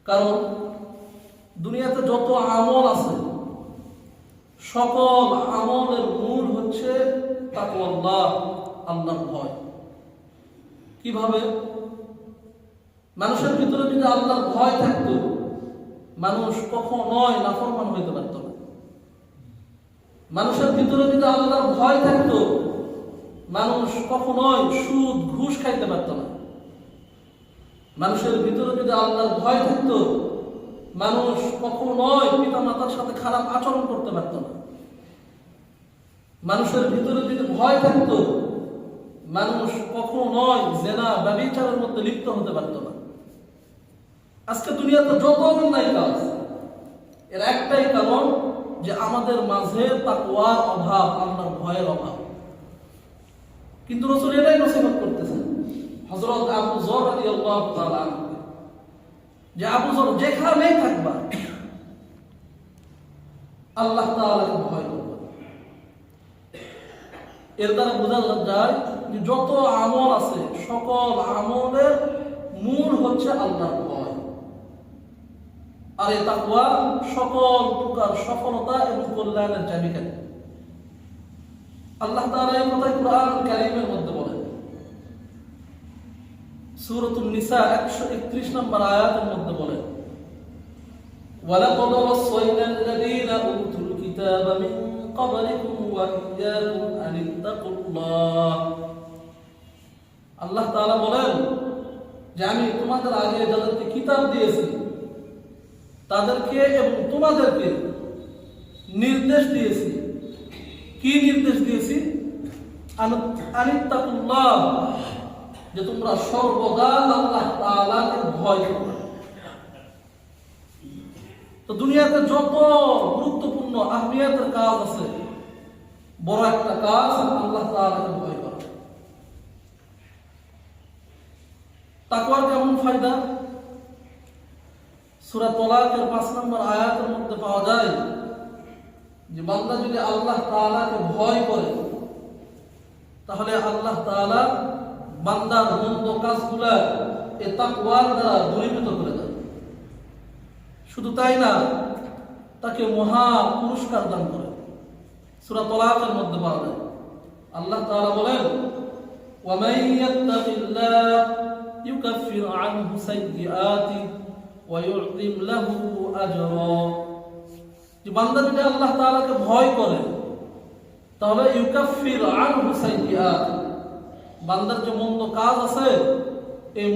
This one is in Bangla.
কারণ দুনিয়াতে যত আমল আছে সকল আমলের মূল হচ্ছে তাকওয়াল্লাহ, আল্লাহর ভয়। কিভাবে? মানুষের ভিতরে যদি আল্লাহর ভয় থাকতো, মানুষ কখনোই নাফরমান হইতে পারত না। মানুষের ভিতরে যদি আল্লাহর ভয় থাকতো, মানুষ কখনোই সুদ ঘুষ খাইতে পারত না। মানুষের ভিতরে যদি আল্লাহর ভয় থাকতো, মানুষ কখনোই পিতা মাতার সাথে খারাপ আচরণ করতে পারত না। মানুষের ভিতরে যদি ভয় থাকতো, মানুষ কখনোই জেনা ব্যভিচারের মধ্যে লিপ্ত হতে পারত না। আজকে দুনিয়াতে যত অন্যায় কাজ, এর একটাই কারণ যে আমাদের মাঝে তাকওয়ার অভাব, আল্লাহর ভয়ের অভাব। কিন্তু রাসূল এটাই নসিহত করতেছেন হযরত আবু যর রাদিয়াল্লাহু তাআলা আনহু, যে আবু যর যেখানেই থাকবা আল্লাহ তাআলাকে ভয় করবা। এর দ্বারা বোঝা যায় যে যত আমল আছে সকল আমলের মূল হচ্ছে আল্লাহর ভয়। আর এই তাকওয়া সকল প্রকার সফলতা এবং কল্যাণের চাবিকাঠি। আল্লাহ তাআলা এই কথা কুরআনুল কারীমের মধ্যে বলেন, সূরাতুন নিসা 131 নম্বর আয়াতের মধ্যে বলেন, ওয়ালাকাদ ওয়াসাইনাল লাযীনা উতুল কিতাবা মিন ক্বাবলিকুম ওয়া ইয়্যাকুম আন ইত্তাকুল্লাহ। আল্লাহ তাআলা বলেন যে আমি তোমাদের আগে যাদেরকে কিতাব দিয়েছি তাদেরকে এবং তোমাদেরকে নির্দেশ দিয়েছি। কি নির্দেশ দিয়েছি? আনিত্তাকুল্লাহ, যে তোমরা সর্বদা আল্লাহ তাআলাকে ভয় করবে। তো দুনিয়াতে যত গুরুত্বপূর্ণ আহমিয়াতের কাজ আছে, বড় একটা কাজ আল্লাহ তাআলাকে ভয় করা। তাকওয়ার কেমন ফায়দা? সূরা তালাকের 5 নম্বর আয়াতের মধ্যে পাওয়া যায় যে বান্দা যদি আল্লাহ তাআলাকে ভয় করে তাহলে আল্লাহ তাআলা বান্দার মন্দ কাজগুলা এই তাকওয়ার দ্বারা দূরীভূত করে দেয়। শুধু তাই না, তাকে মহা পুরস্কার দান করে। সূরা তালাকের মধ্যে পাওয়া যায় আল্লাহ তাআলা বলেন, ওয়া মান ইয়াত্তাকিল্লাহ ইউকাফির আনহু সাইয়্যাতিহি ওয়া ইউ'তিম লাহু আজরা। যে বান্দা যদি আল্লাহ তাআলাকে ভয় করে তাহলে ইউকাফির আনহু সাইয়্যাতিহি, বান্দার যে মন্দ কাজ আছে এই